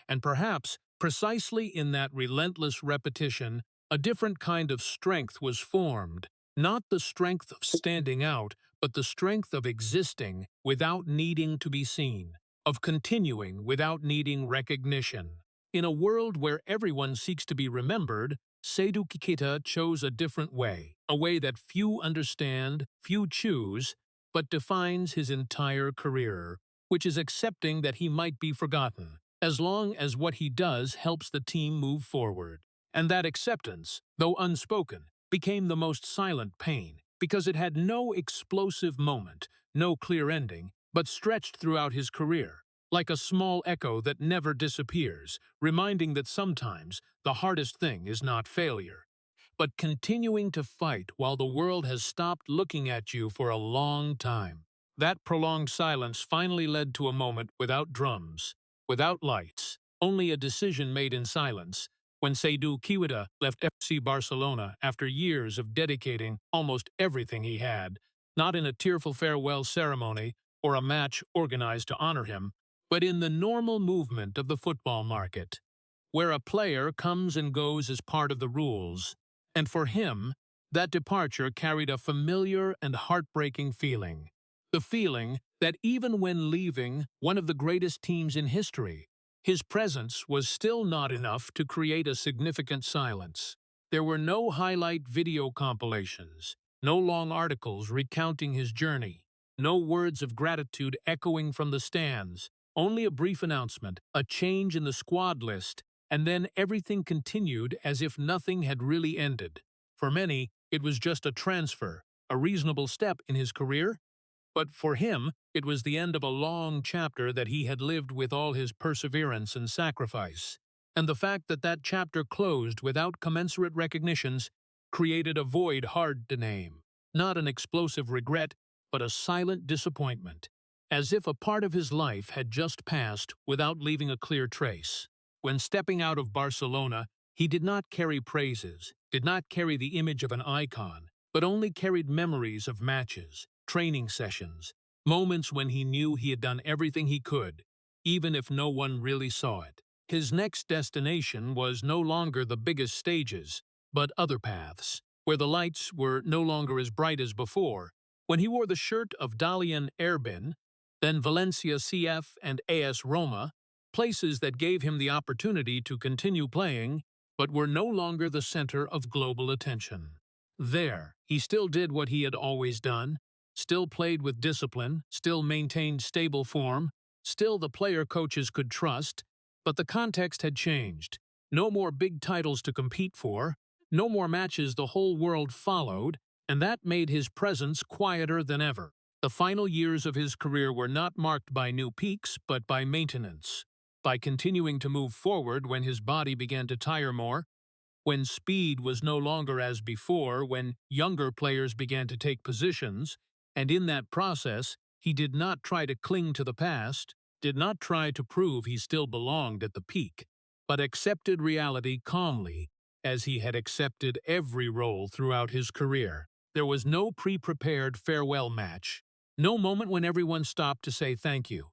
And perhaps, precisely in that relentless repetition, a different kind of strength was formed, not the strength of standing out, but the strength of existing without needing to be seen, of continuing without needing recognition. In a world where everyone seeks to be remembered, Seydou Keita chose a different way, a way that few understand, few choose, but defines his entire career, which is accepting that he might be forgotten, as long as what he does helps the team move forward. And that acceptance, though unspoken, became the most silent pain, because it had no explosive moment, no clear ending, but stretched throughout his career, like a small echo that never disappears, reminding that sometimes the hardest thing is not failure, but continuing to fight while the world has stopped looking at you for a long time. That prolonged silence finally led to a moment without drums, without lights, only a decision made in silence, when Seydou Keita left FC Barcelona after years of dedicating almost everything he had, not in a tearful farewell ceremony or a match organized to honor him, but in the normal movement of the football market, where a player comes and goes as part of the rules. And for him, that departure carried a familiar and heartbreaking feeling. The feeling that even when leaving one of the greatest teams in history, his presence was still not enough to create a significant silence. There were no highlight video compilations, no long articles recounting his journey, no words of gratitude echoing from the stands, only a brief announcement, a change in the squad list, and then everything continued as if nothing had really ended. For many, it was just a transfer, a reasonable step in his career, but for him, it was the end of a long chapter that he had lived with all his perseverance and sacrifice. And the fact that that chapter closed without commensurate recognitions created a void hard to name. Not an explosive regret, but a silent disappointment, as if a part of his life had just passed without leaving a clear trace. When stepping out of Barcelona, he did not carry praises, did not carry the image of an icon, but only carried memories of matches, training sessions, moments when he knew he had done everything he could, even if no one really saw it. His next destination was no longer the biggest stages, but other paths, where the lights were no longer as bright as before. When he wore the shirt of Dalian Erbin, then Valencia CF and AS Roma, places that gave him the opportunity to continue playing, but were no longer the center of global attention. There, he still did what he had always done, still played with discipline, still maintained stable form, still the player coaches could trust, but the context had changed. No more big titles to compete for, no more matches the whole world followed, and that made his presence quieter than ever. The final years of his career were not marked by new peaks, but by maintenance, by continuing to move forward when his body began to tire more, when speed was no longer as before, when younger players began to take positions, and in that process, he did not try to cling to the past, did not try to prove he still belonged at the peak, but accepted reality calmly, as he had accepted every role throughout his career. There was no pre-prepared farewell match, no moment when everyone stopped to say thank you,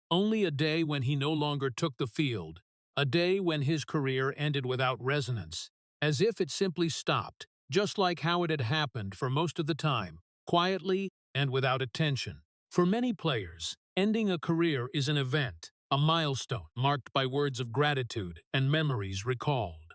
only a day when he no longer took the field, a day when his career ended without resonance, as if it simply stopped, just like how it had happened for most of the time, quietly and without attention. For many players, ending a career is an event, a milestone marked by words of gratitude and memories recalled.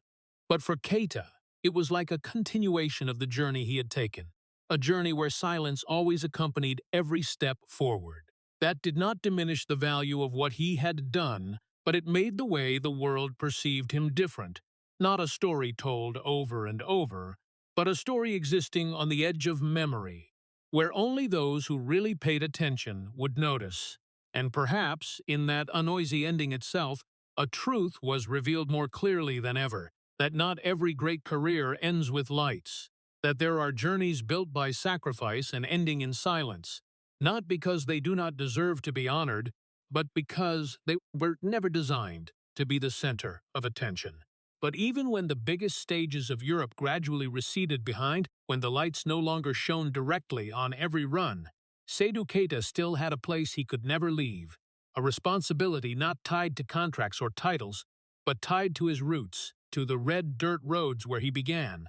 But for Keita, it was like a continuation of the journey he had taken, a journey where silence always accompanied every step forward. That did not diminish the value of what he had done, but it made the way the world perceived him different. Not a story told over and over, but a story existing on the edge of memory, where only those who really paid attention would notice. And perhaps, in that unnoisy ending itself, a truth was revealed more clearly than ever, that not every great career ends with lights, that there are journeys built by sacrifice and ending in silence, not because they do not deserve to be honored, but because they were never designed to be the center of attention. But even when the biggest stages of Europe gradually receded behind, when the lights no longer shone directly on every run, Seydou Keita still had a place he could never leave, a responsibility not tied to contracts or titles, but tied to his roots, to the red dirt roads where he began,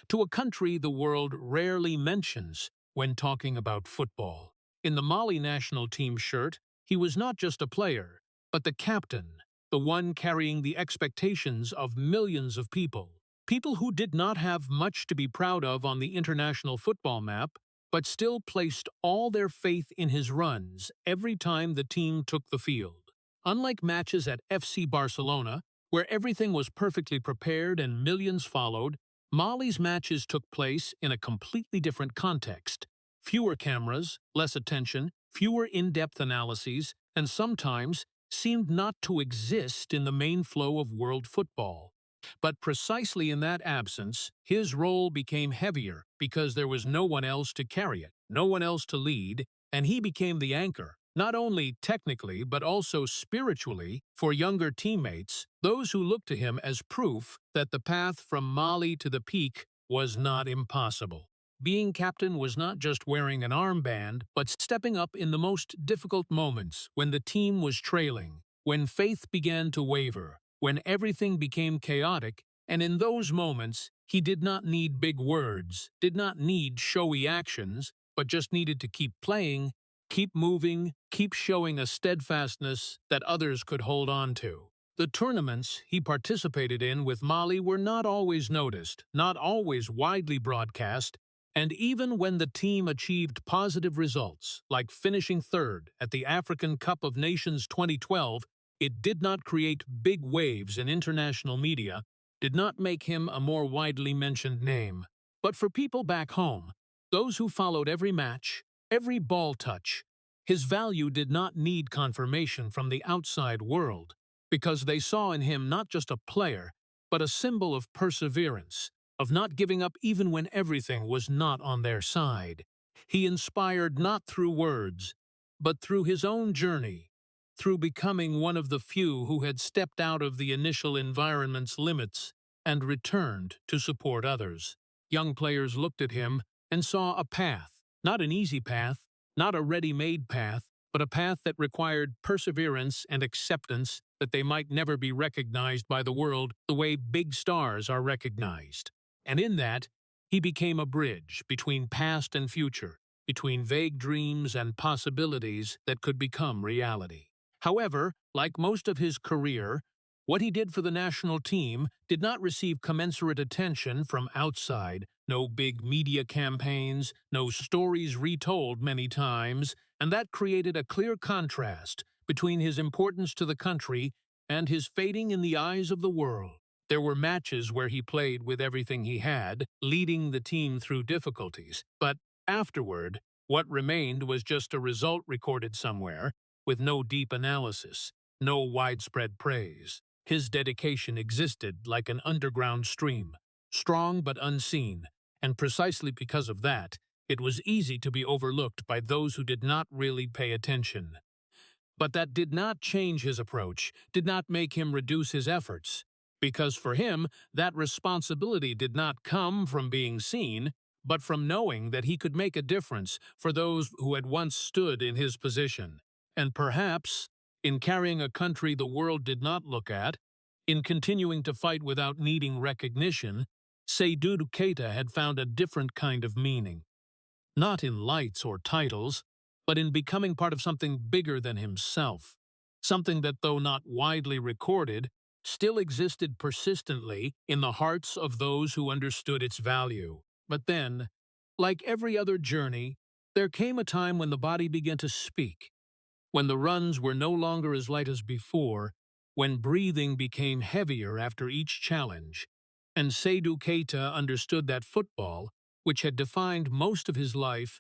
to a country the world rarely mentions when talking about football. In the Mali national team shirt, he was not just a player, but the captain, the one carrying the expectations of millions of people. People who did not have much to be proud of on the international football map, but still placed all their faith in his runs every time the team took the field. Unlike matches at FC Barcelona, where everything was perfectly prepared and millions followed, Mali's matches took place in a completely different context. Fewer cameras, less attention, fewer in-depth analyses, and sometimes seemed not to exist in the main flow of world football. But precisely in that absence, his role became heavier because there was no one else to carry it, no one else to lead, and he became the anchor, not only technically but also spiritually, for younger teammates, those who looked to him as proof that the path from Mali to the peak was not impossible. Being captain was not just wearing an armband, but stepping up in the most difficult moments, when the team was trailing, when faith began to waver, when everything became chaotic, and in those moments, he did not need big words, did not need showy actions, but just needed to keep playing, keep moving, keep showing a steadfastness that others could hold on to. The tournaments he participated in with Mali were not always noticed, not always widely broadcast, and even when the team achieved positive results, like finishing third at the African Cup of Nations 2012, it did not create big waves in international media, did not make him a more widely mentioned name. But for people back home, those who followed every match, every ball touch, his value did not need confirmation from the outside world, because they saw in him not just a player, but a symbol of perseverance, of not giving up even when everything was not on their side. He inspired not through words, but through his own journey, through becoming one of the few who had stepped out of the initial environment's limits and returned to support others. Young players looked at him and saw a path, not an easy path, not a ready-made path, but a path that required perseverance and acceptance that they might never be recognized by the world the way big stars are recognized. And in that, he became a bridge between past and future, between vague dreams and possibilities that could become reality. However, like most of his career, what he did for the national team did not receive commensurate attention from outside. No big media campaigns, no stories retold many times, and that created a clear contrast between his importance to the country and his fading in the eyes of the world. There were matches where he played with everything he had, leading the team through difficulties, but afterward, what remained was just a result recorded somewhere, with no deep analysis, no widespread praise. His dedication existed like an underground stream, strong but unseen, and precisely because of that, it was easy to be overlooked by those who did not really pay attention. But that did not change his approach, did not make him reduce his efforts, because for him, that responsibility did not come from being seen, but from knowing that he could make a difference for those who had once stood in his position. And perhaps, in carrying a country the world did not look at, In continuing to fight without needing recognition, Seydou Keita had found a different kind of meaning. Not in lights or titles, but in becoming part of something bigger than himself. Something that, though not widely recorded, still existed persistently in the hearts of those who understood its value. But then, like every other journey, there came a time when the body began to speak, when the runs were no longer as light as before, when breathing became heavier after each challenge, and Seydou Keita understood that football, which had defined most of his life,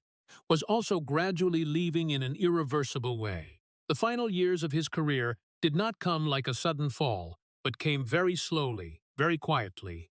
was also gradually leaving in an irreversible way. The final years of his career did not come like a sudden fall, but came very slowly, very quietly.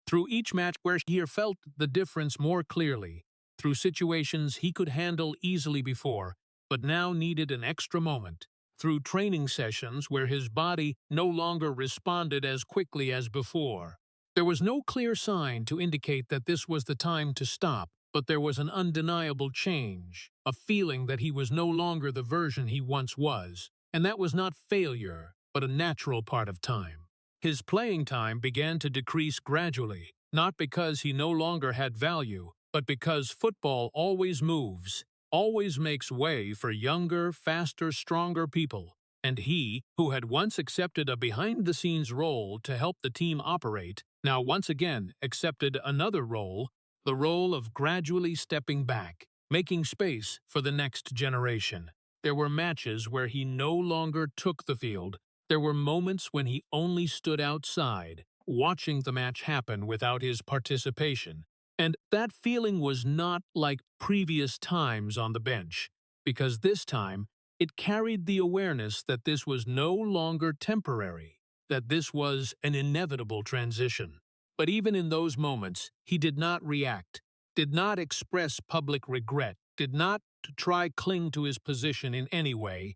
Through each match where he felt the difference more clearly, through situations he could handle easily before, but now needed an extra moment, through training sessions where his body no longer responded as quickly as before. There was no clear sign to indicate that this was the time to stop, but there was an undeniable change, a feeling that he was no longer the version he once was, and that was not failure, but a natural part of time. His playing time began to decrease gradually, not because he no longer had value, but because football always moves, always makes way for younger, faster, stronger people. And he, who had once accepted a behind-the-scenes role to help the team operate, now once again accepted another role, the role of gradually stepping back, making space for the next generation. There were matches where he no longer took the field. There were moments when he only stood outside, watching the match happen without his participation. And that feeling was not like previous times on the bench, because this time it carried the awareness that this was no longer temporary, that this was an inevitable transition. But even in those moments, he did not react, did not express public regret, did not try cling to his position in any way,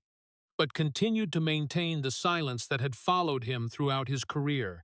but continued to maintain the silence that had followed him throughout his career.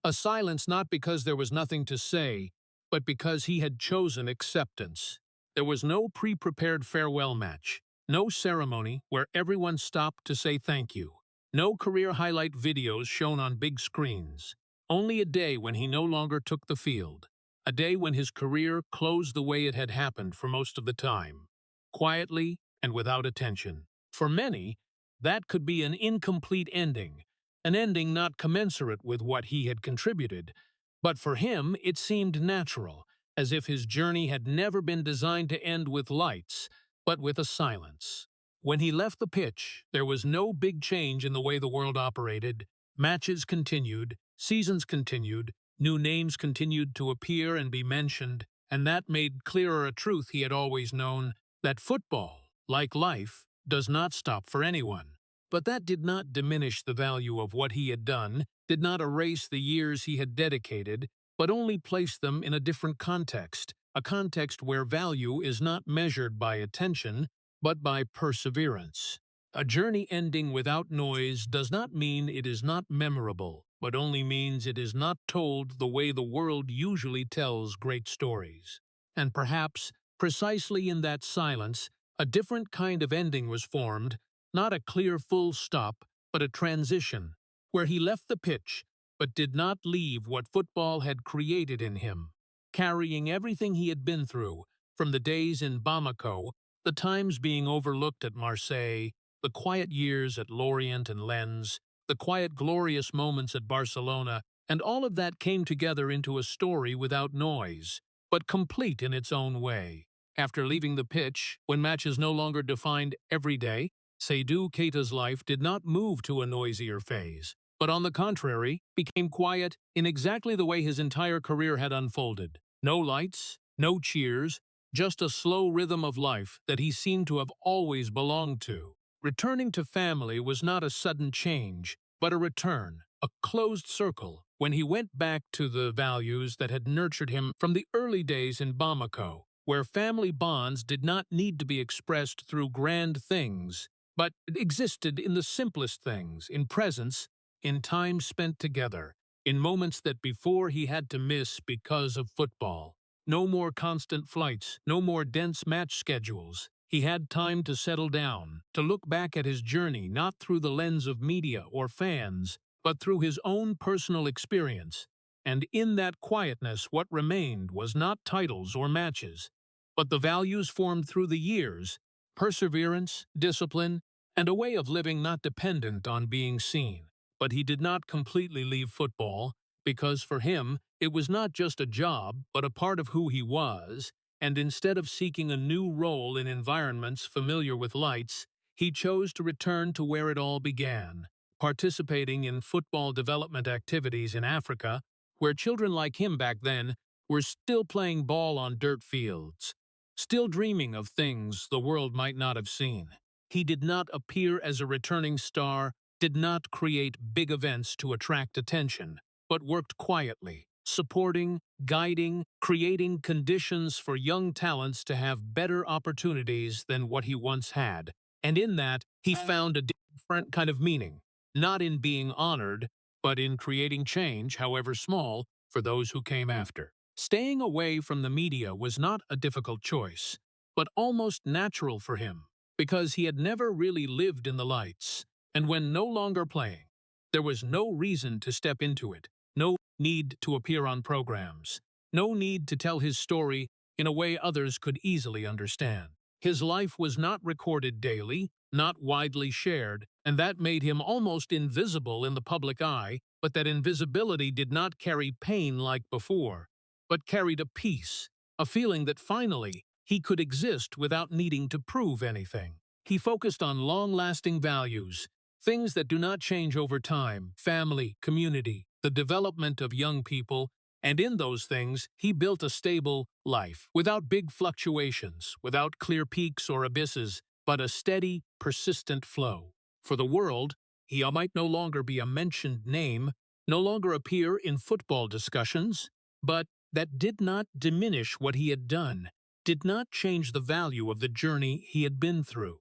A silence not because there was nothing to say, but because he had chosen acceptance. There was no pre-prepared farewell match, no ceremony where everyone stopped to say thank you, no career highlight videos shown on big screens, only a day when he no longer took the field, a day when his career closed the way it had happened for most of the time, quietly and without attention. For many, that could be an incomplete ending, an ending not commensurate with what he had contributed, but for him it seemed natural, as if his journey had never been designed to end with lights, but with a silence. When he left the pitch, there was no big change in the way the world operated. Matches continued, seasons continued, new names continued to appear and be mentioned, and that made clearer a truth he had always known, that football, like life, does not stop for anyone. But that did not diminish the value of what he had done, did not erase the years he had dedicated, but only placed them in a different context, a context where value is not measured by attention, but by perseverance. A journey ending without noise does not mean it is not memorable, but only means it is not told the way the world usually tells great stories. And perhaps, precisely in that silence, a different kind of ending was formed, not a clear full stop, but a transition, where he left the pitch, but did not leave what football had created in him, carrying everything he had been through, from the days in Bamako, the times being overlooked at Marseille, the quiet years at Lorient and Lens, the quiet glorious moments at Barcelona, and all of that came together into a story without noise, but complete in its own way. After leaving the pitch, when matches no longer defined every day, Seydou Keita's life did not move to a noisier phase, but on the contrary, became quiet in exactly the way his entire career had unfolded. No lights, no cheers, just a slow rhythm of life that he seemed to have always belonged to. Returning to family was not a sudden change, but a return, a closed circle, when he went back to the values that had nurtured him from the early days in Bamako, where family bonds did not need to be expressed through grand things, but existed in the simplest things, in presence, in time spent together, in moments that before he had to miss because of football. No more constant flights, no more dense match schedules. He had time to settle down, to look back at his journey not through the lens of media or fans, but through his own personal experience. And in that quietness, what remained was not titles or matches, but the values formed through the years, perseverance, discipline, and a way of living not dependent on being seen. But he did not completely leave football, because for him, it was not just a job, but a part of who he was, and instead of seeking a new role in environments familiar with lights, he chose to return to where it all began, participating in football development activities in Africa, where children like him back then were still playing ball on dirt fields, still dreaming of things the world might not have seen. He did not appear as a returning star, did not create big events to attract attention, but worked quietly, supporting, guiding, creating conditions for young talents to have better opportunities than what he once had. And in that, he found a different kind of meaning, not in being honored, but in creating change, however small, for those who came after. Staying away from the media was not a difficult choice, but almost natural for him, because he had never really lived in the lights, and when no longer playing, there was no reason to step into it, no need to appear on programs, no need to tell his story in a way others could easily understand. His life was not recorded daily, not widely shared, and that made him almost invisible in the public eye, but that invisibility did not carry pain like before, but carried a peace, a feeling that finally he could exist without needing to prove anything. He focused on long-lasting values, things that do not change over time: family, community, the development of young people, and in those things, he built a stable life, without big fluctuations, without clear peaks or abysses, but a steady, persistent flow. For the world, he might no longer be a mentioned name, no longer appear in football discussions, but that did not diminish what he had done, did not change the value of the journey he had been through.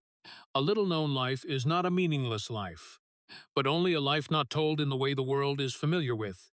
A little-known life is not a meaningless life, but only a life not told in the way the world is familiar with.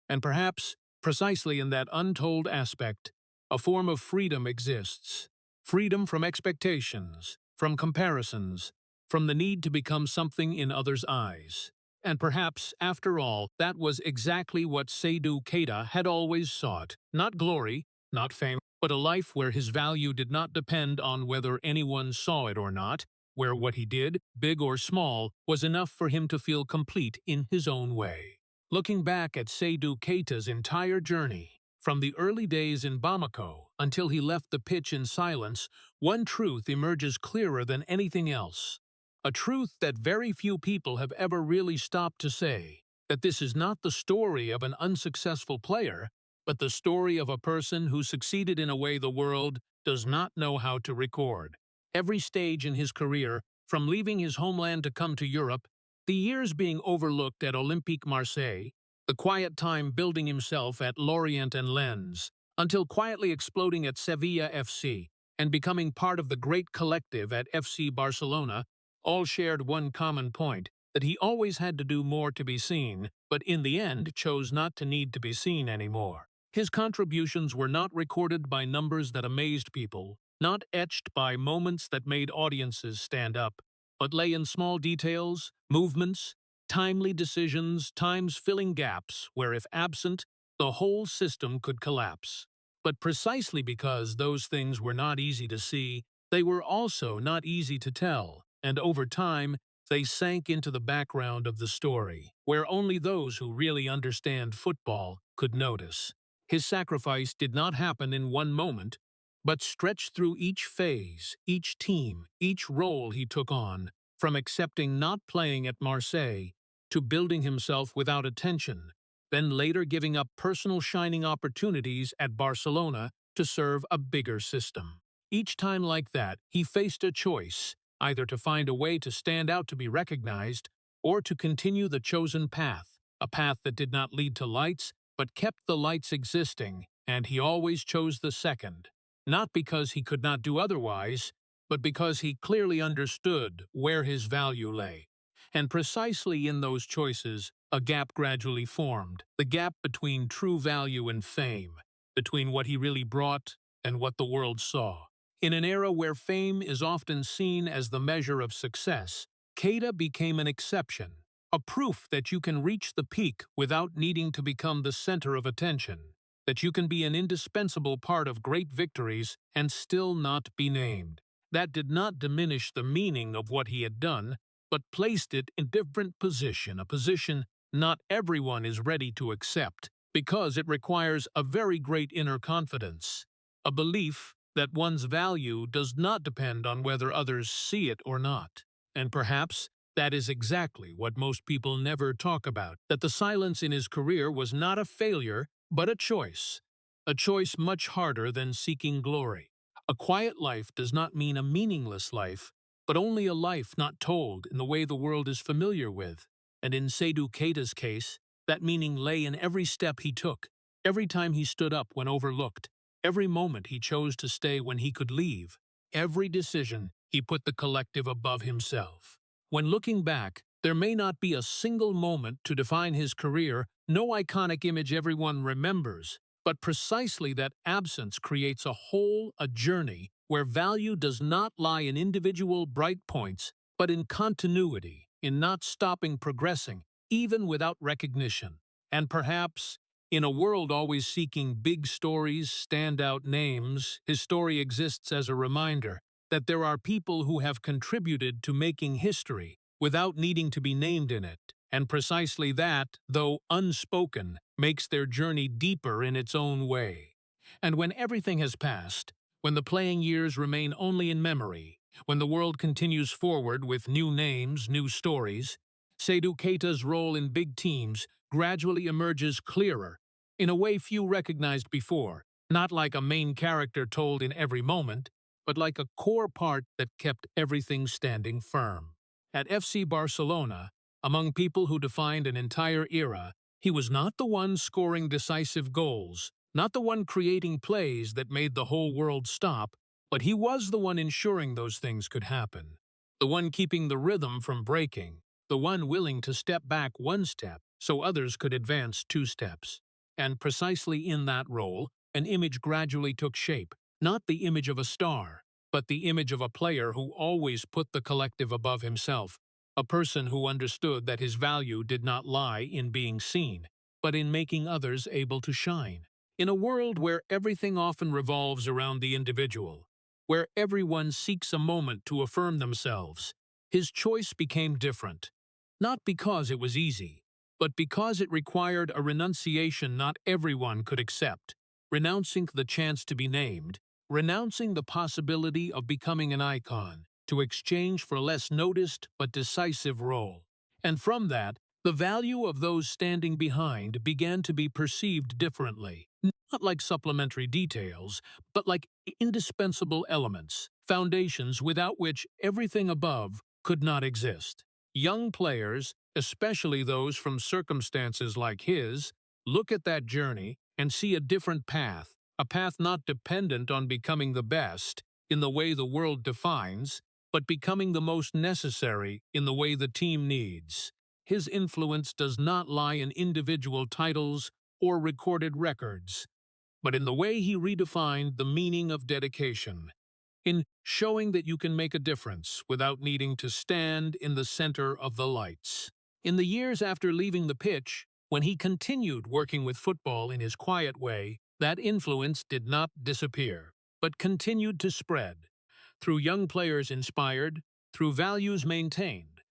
And perhaps, precisely in that untold aspect, a form of freedom exists. Freedom from expectations, from comparisons, from the need to become something in others' eyes. And perhaps, after all, that was exactly what Seydou Keita had always sought. Not glory, not fame, but a life where his value did not depend on whether anyone saw it or not, where what he did, big or small, was enough for him to feel complete in his own way. Looking back at Seydou Keita's entire journey, from the early days in Bamako until he left the pitch in silence, one truth emerges clearer than anything else. A truth that very few people have ever really stopped to say, that this is not the story of an unsuccessful player, but the story of a person who succeeded in a way the world does not know how to record. Every stage in his career, from leaving his homeland to come to Europe, the years being overlooked at Olympique Marseille, the quiet time building himself at Lorient and Lens, until quietly exploding at Sevilla FC and becoming part of the great collective at FC Barcelona, all shared one common point, that he always had to do more to be seen, but in the end chose not to need to be seen anymore. His contributions were not recorded by numbers that amazed people, not etched by moments that made audiences stand up, but lay in small details, movements, timely decisions, times filling gaps where, if absent, the whole system could collapse. But precisely because those things were not easy to see, they were also not easy to tell, and over time, they sank into the background of the story, where only those who really understand football could notice. His sacrifice did not happen in one moment, but stretched through each phase, each team, each role he took on, from accepting not playing at Marseille to building himself without attention, then later giving up personal shining opportunities at Barcelona to serve a bigger system. Each time like that, he faced a choice, either to find a way to stand out to be recognized, or to continue the chosen path, a path that did not lead to lights, but kept the lights existing, and he always chose the second. Not because he could not do otherwise, but because he clearly understood where his value lay. And precisely in those choices, a gap gradually formed, the gap between true value and fame, between what he really brought and what the world saw. In an era where fame is often seen as the measure of success, Keita became an exception, a proof that you can reach the peak without needing to become the center of attention, that you can be an indispensable part of great victories and still not be named. That did not diminish the meaning of what he had done, but placed it in a different position, a position not everyone is ready to accept, because it requires a very great inner confidence, a belief that one's value does not depend on whether others see it or not. And perhaps that is exactly what most people never talk about, that the silence in his career was not a failure, but a choice much harder than seeking glory. A quiet life does not mean a meaningless life, but only a life not told in the way the world is familiar with. And in Seydou Keita's case, that meaning lay in every step he took, every time he stood up when overlooked, every moment he chose to stay when he could leave, every decision he put the collective above himself. When looking back, there may not be a single moment to define his career, no iconic image everyone remembers, but precisely that absence creates a whole, a journey, where value does not lie in individual bright points, but in continuity, in not stopping progressing, even without recognition. And perhaps, in a world always seeking big stories, standout names, his story exists as a reminder that there are people who have contributed to making history without needing to be named in it, and precisely that, though unspoken, makes their journey deeper in its own way. And when everything has passed, when the playing years remain only in memory, when the world continues forward with new names, new stories, Seydou Keita's role in big teams gradually emerges clearer, in a way few recognized before, not like a main character told in every moment, but like a core part that kept everything standing firm. At FC Barcelona, among people who defined an entire era, he was not the one scoring decisive goals, not the one creating plays that made the whole world stop, but he was the one ensuring those things could happen, the one keeping the rhythm from breaking, the one willing to step back one step so others could advance two steps. And precisely in that role, an image gradually took shape, not the image of a star, but the image of a player who always put the collective above himself, a person who understood that his value did not lie in being seen, but in making others able to shine. In a world where everything often revolves around the individual, where everyone seeks a moment to affirm themselves, his choice became different. Not because it was easy, but because it required a renunciation not everyone could accept, renouncing the chance to be named, renouncing the possibility of becoming an icon, to exchange for a less noticed but decisive role. And from that, the value of those standing behind began to be perceived differently, not like supplementary details, but like indispensable elements, foundations without which everything above could not exist. Young players, especially those from circumstances like his, look at that journey and see a different path, a path not dependent on becoming the best in the way the world defines, but becoming the most necessary in the way the team needs. His influence does not lie in individual titles or recorded records, but in the way he redefined the meaning of dedication, in showing that you can make a difference without needing to stand in the center of the lights. In the years after leaving the pitch, when he continued working with football in his quiet way, that influence did not disappear, but continued to spread, through young players inspired, through values maintained,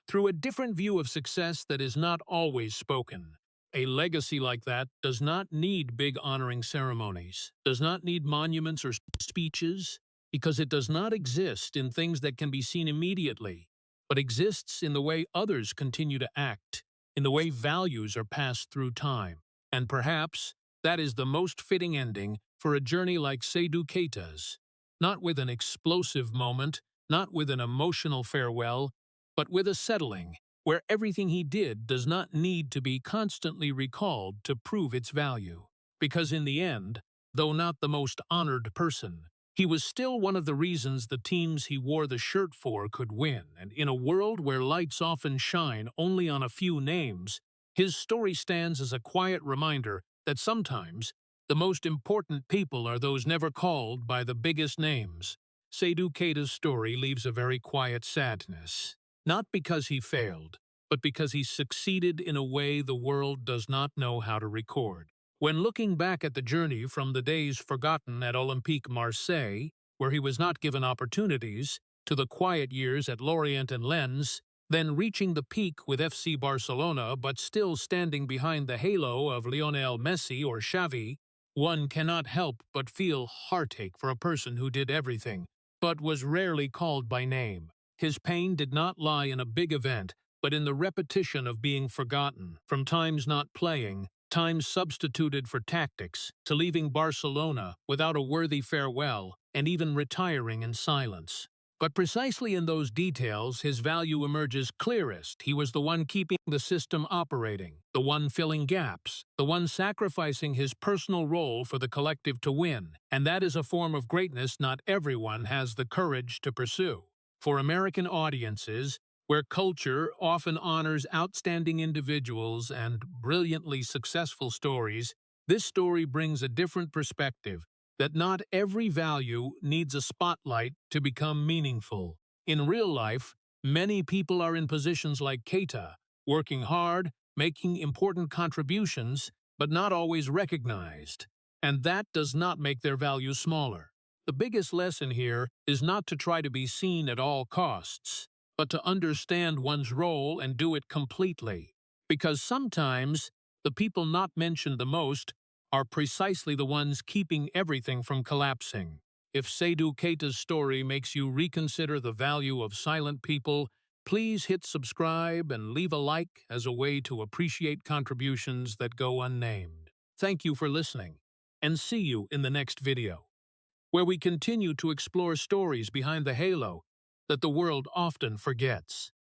through a different view of success that is not always spoken. A legacy like that does not need big honoring ceremonies, does not need monuments or speeches, because it does not exist in things that can be seen immediately, but exists in the way others continue to act, in the way values are passed through time. And perhaps that is the most fitting ending for a journey like Seydou Keita's, not with an explosive moment, not with an emotional farewell, but with a settling, where everything he did does not need to be constantly recalled to prove its value. Because in the end, though not the most honored person, he was still one of the reasons the teams he wore the shirt for could win, and in a world where lights often shine only on a few names, his story stands as a quiet reminder that sometimes the most important people are those never called by the biggest names. Seydou Keita's story leaves a very quiet sadness. Not because he failed, but because he succeeded in a way the world does not know how to record. When looking back at the journey from the days forgotten at Olympique Marseille, where he was not given opportunities, to the quiet years at Lorient and Lens, then reaching the peak with FC Barcelona but still standing behind the halo of Lionel Messi or Xavi, one cannot help but feel heartache for a person who did everything, but was rarely called by name. His pain did not lie in a big event, but in the repetition of being forgotten, from times not playing, times substituted for tactics, to leaving Barcelona without a worthy farewell, and even retiring in silence. But precisely in those details, his value emerges clearest. He was the one keeping the system operating, the one filling gaps, the one sacrificing his personal role for the collective to win, and that is a form of greatness not everyone has the courage to pursue. For American audiences, where culture often honors outstanding individuals and brilliantly successful stories, this story brings a different perspective, that not every value needs a spotlight to become meaningful. In real life, many people are in positions like Keita, working hard, making important contributions, but not always recognized. And that does not make their value smaller. The biggest lesson here is not to try to be seen at all costs, but to understand one's role and do it completely. Because sometimes, the people not mentioned the most are precisely the ones keeping everything from collapsing. If Seydou Keita's story makes you reconsider the value of silent people, please hit subscribe and leave a like as a way to appreciate contributions that go unnamed. Thank you for listening, and see you in the next video, where we continue to explore stories behind the halo that the world often forgets.